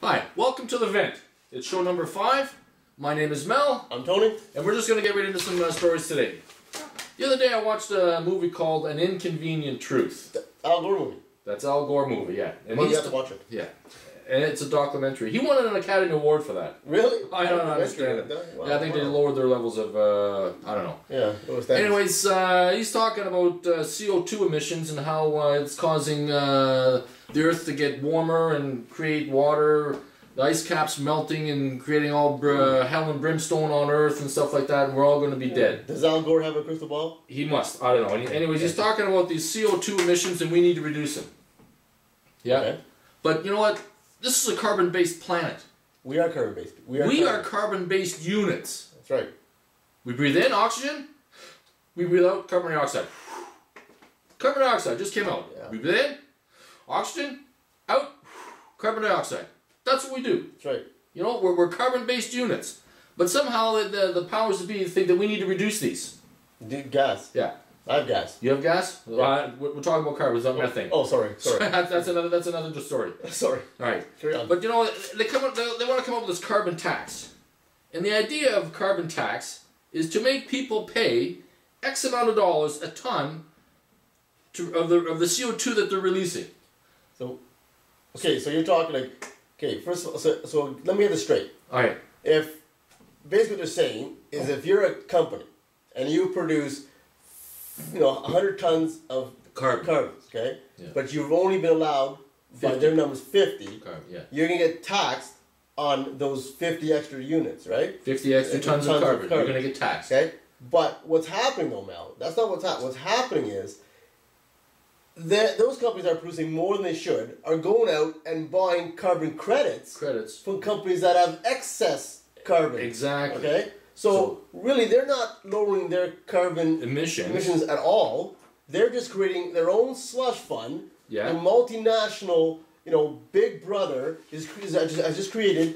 Hi, welcome to the vent. It's show number 5. My name is Mel. I'm Tony. And we're just going to get right into some stories today. The other day I watched a movie called An Inconvenient Truth. Al Gore movie. That's Al Gore movie, yeah. And well, you have to watch it. Yeah. And it's a documentary. He won an Academy Award for that. Really? I don't understand it. Wow, yeah, I think they lowered their levels of, I don't know. Yeah, it was that. Anyways, he's talking about CO2 emissions and how it's causing the Earth to get warmer and create water, the ice caps melting and creating all hell and brimstone on Earth and stuff like that, and we're all going to be dead. Does Al Gore have a crystal ball? He must. I don't know. Anyways, he's talking about these CO2 emissions and we need to reduce them. Yeah? Okay. But you know what? This is a carbon-based planet. We are carbon-based. We are carbon-based units. That's right. We breathe in oxygen. We breathe out carbon dioxide. Carbon dioxide just came out. Yeah. We breathe in oxygen, out carbon dioxide. That's what we do. That's right. You know, we're carbon-based units. But somehow the powers that be think that we need to reduce these. Gas. Yeah. I have gas. You have gas? Yeah. We're talking about carbon, it's not methane. Oh, sorry. that's another story. Sorry. All right. Carry on. But you know, they want to come up with this carbon tax. And the idea of carbon tax is to make people pay X amount of dollars a ton of the CO2 that they're releasing. So, okay, so you're talking like, okay, first of all, so let me get this straight. All right. If, basically what they're saying is if you're a company and you produce 100 tons of carbons, okay? Yeah. But you've only been allowed, by their numbers, 50. Yeah. You're going to get taxed on those 50 extra units, right? 50 extra tons of carbon. You're going to get taxed. Okay? But what's happening though, Mel, that's not what's happening. What's happening is that those companies that are producing more than they should are going out and buying carbon credits from companies that have excess carbon. Exactly. Okay? So really, they're not lowering their carbon emissions at all. They're just creating their own slush fund. Yeah. The multinational, Big Brother has just created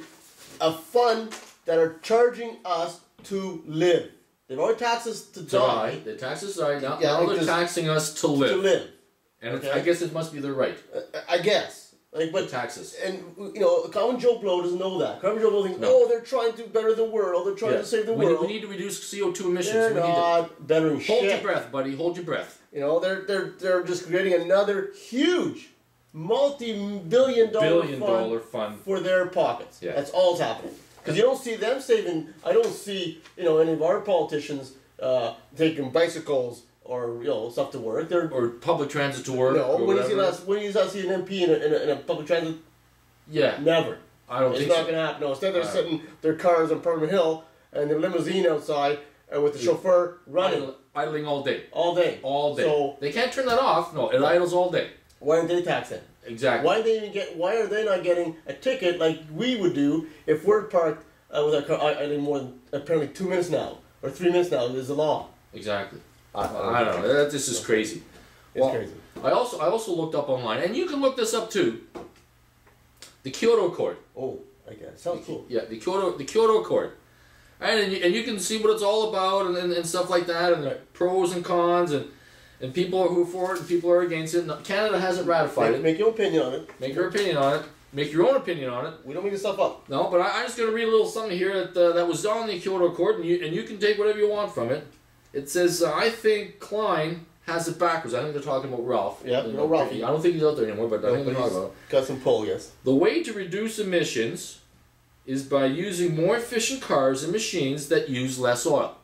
a fund that are charging us to live. They've already taxed us to die. They tax us to die. Now they're taxing us to live. To live. And I guess it must be their right. I guess. But taxes. And, common Joe Blow doesn't know that. Common Joe Blow thinks, they're trying to better the world. They're trying to save the world. We need to reduce CO2 emissions. They're not bettering shit. Hold your breath, buddy. Hold your breath. They're just creating another huge, multi-billion-dollar fund for their pockets. Yeah. That's all that's happening. Because you don't see them saving. I don't see any of our politicians taking bicycles or stuff to work. Or public transit to work. No. When you last see an MP in a public transit? Yeah. Never. I don't think it's not going to happen. No. Instead, they're sitting their cars on Parliament Hill and their limousine outside and with the chauffeur running. Idling all day. All day. All day. So they can't turn that off. No, it idles all day. Why aren't they taxed then? Exactly. Why are they not getting a ticket like we would do if we're parked with our car idling more than apparently 2 minutes now or 3 minutes now is the law. Exactly. I don't know. This is crazy. It's crazy. I also looked up online, and you can look this up too. The Kyoto Accord. Oh, I guess. Sounds cool. Yeah, the Kyoto Accord. And you can see what it's all about and stuff like that, and the pros and cons, and people who are for it and people are against it. Canada hasn't ratified it. Make your opinion on it. Make your opinion on it. Make your own opinion on it. We don't make this stuff up. No, but I'm just going to read a little something here that was on the Kyoto Accord, and you can take whatever you want from it. It says, I think Klein has it backwards. I think they're talking about Ralph. Yeah, Ralphie. I don't think he's out there anymore, but I think they're talking about him. Got some pull, yes. The way to reduce emissions is by using more efficient cars and machines that use less oil.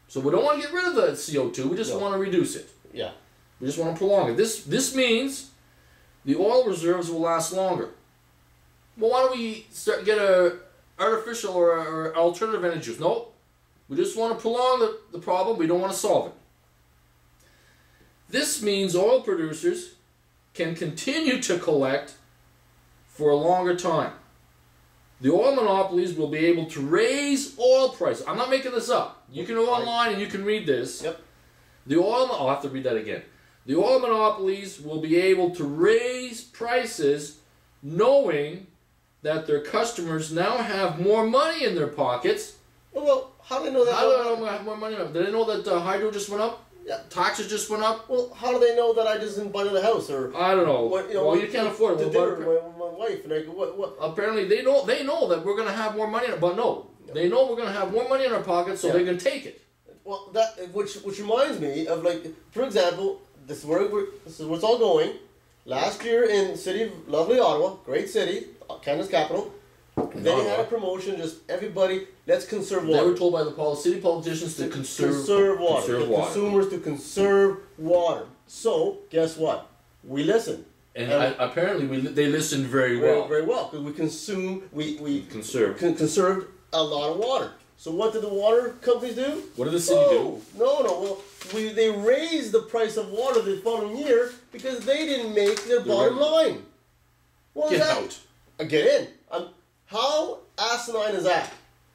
So we don't want to get rid of the CO2, we just want to reduce it. Yeah. We just want to prolong it. This means the oil reserves will last longer. Well, why don't we get a artificial or alternative energy use? No. We just want to prolong the problem. We don't want to solve it. This means oil producers can continue to collect for a longer time. The oil monopolies will be able to raise oil prices. I'm not making this up. You can go online and you can read this. Yep. I'll have to read that again. The oil monopolies will be able to raise prices knowing that their customers now have more money in their pockets. Well, how do they know that? How do they know have more money? Did they know that hydro just went up? Yeah. Taxes just went up. Well, how do they know that I just didn't buy another house or? I don't know. What, well, you can't afford it. To dinner with my wife, and I go, what? Apparently, they know that we're gonna have more money, but no, they know we're gonna have more money in our pockets, so they're gonna take it. Well, which reminds me of, like, for example, this is where it's all going. Last year in city of lovely Ottawa, great city, Canada's capital, they had a promotion. Just everybody, let's conserve water. They were told by the city politicians to conserve water. Consumers to conserve water. So guess what? We listened. And apparently they listened very well. Very well, because we conserved a lot of water. So what did the water companies do? What did the city do? No. Well, they raised the price of water the following year because they didn't make their bottom line. What was that? Out. Get in. How asinine is that?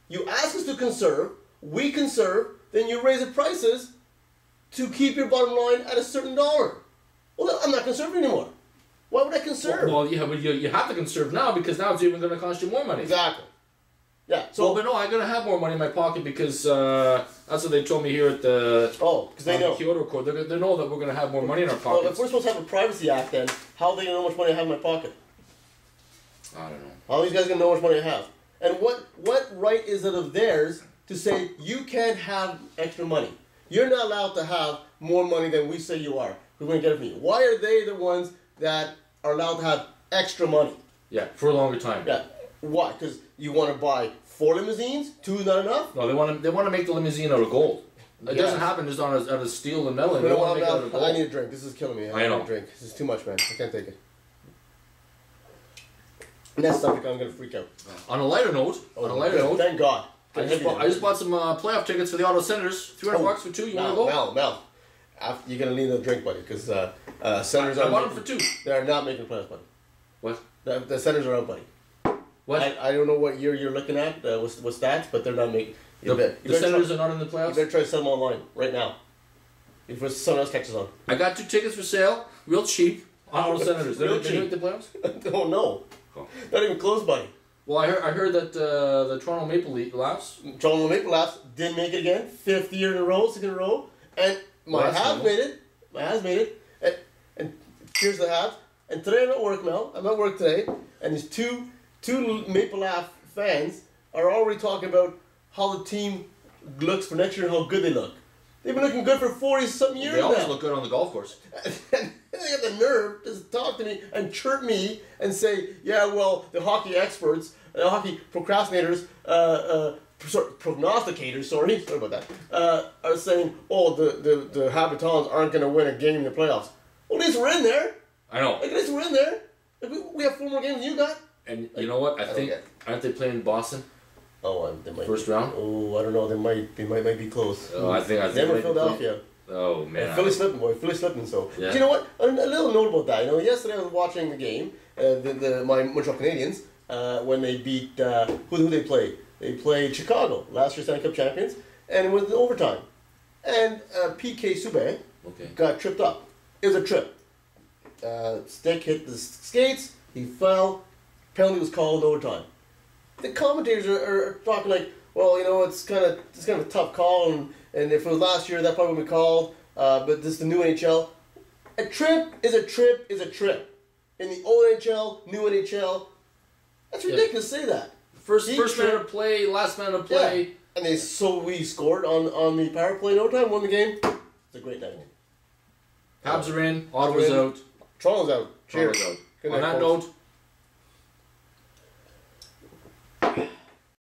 You ask us to conserve, we conserve, then you raise the prices to keep your bottom line at a certain dollar. Well, I'm not conserving anymore. Why would I conserve? Well, yeah, but you have to conserve now because now it's even going to cost you more money. Exactly. Yeah. So, but no, I'm going to have more money in my pocket because that's what they told me here at the because they know. The Kyoto Accord. They know that we're going to have more money in our pockets. Well, if we're supposed to have a privacy act, then how are they going to know how much money I have in my pocket? I don't know. How are these guys going to know how much money I have? And what right is it of theirs to say you can't have extra money? You're not allowed to have more money than we say you are. We're going to get it from you. Why are they the ones that are allowed to have extra money? Yeah, for a longer time. Yeah. Why? Because you want to buy 4 limousines? 2 not enough? No, they want to make the limousine out of gold. It doesn't happen just out of steel and metal. They want to make it out of gold. I need a drink. This is killing me. I know. Need a drink. This is too much, man. I can't take it. Next topic, I'm going to freak out. On a lighter note, thank God. I just bought some playoff tickets for the Auto Senators. $300 for 2. You want to go? Mel. You're going to need a drink, buddy, because Senators are... I bought them for 2. They are not making playoffs, buddy. What? The Senators are out, buddy. What? I don't know what year you're looking at, with stats, but they're not making... The Senators are not in the playoffs? You better try to sell them online, right now. If someone else catches on. I got 2 tickets for sale, real cheap, on Auto Senators. They're going to make the playoffs? I don't know. Oh. Not even close, buddy. Well, I heard that the Toronto Maple Leafs didn't make it again. 5th year in a row, 2nd in a row. And my Habs made it. And here's the Habs. And today I'm at work, Mel. I'm at work today. And these two Maple Leaf fans are already talking about how the team looks for next year and how good they look. They've been looking good for 40-something years now. They always look good on the golf course. And they have the nerve to talk to me and chirp me and say, yeah, well, the hockey experts, the hockey procrastinators, prognosticators, sorry about that, are saying, oh, the Habitants aren't going to win a game in the playoffs. Well, at least we're in there. I know. At least we're in there. We have 4 more games than you got. And you know what? I think, aren't they playing Boston? Oh, they might. First round? Oh, I don't know. They might be close. Oh, I think Never Philadelphia. Oh man. Philly slipping, boy. Philly slipping. So, yeah. But you know what? A little note about that. You know, yesterday I was watching the game. My Montreal Canadiens when they beat who they played? They played Chicago, last year's Stanley Cup champions, and it was in overtime. And PK Subban got tripped up. It was a trip. Stick hit the skates. He fell. Penalty was called in overtime. The commentators are talking like, well, you know, it's kind of a tough call, and if it was last year, that probably would be called. But this is the new NHL. A trip is a trip is a trip. In the old NHL, new NHL, that's ridiculous to say that. First minute of play, last minute of play. Yeah. And we scored on the power play in overtime, won the game. It's a great night. Habs are in, Ottawa's out. Toronto's out. Cheers. On that note,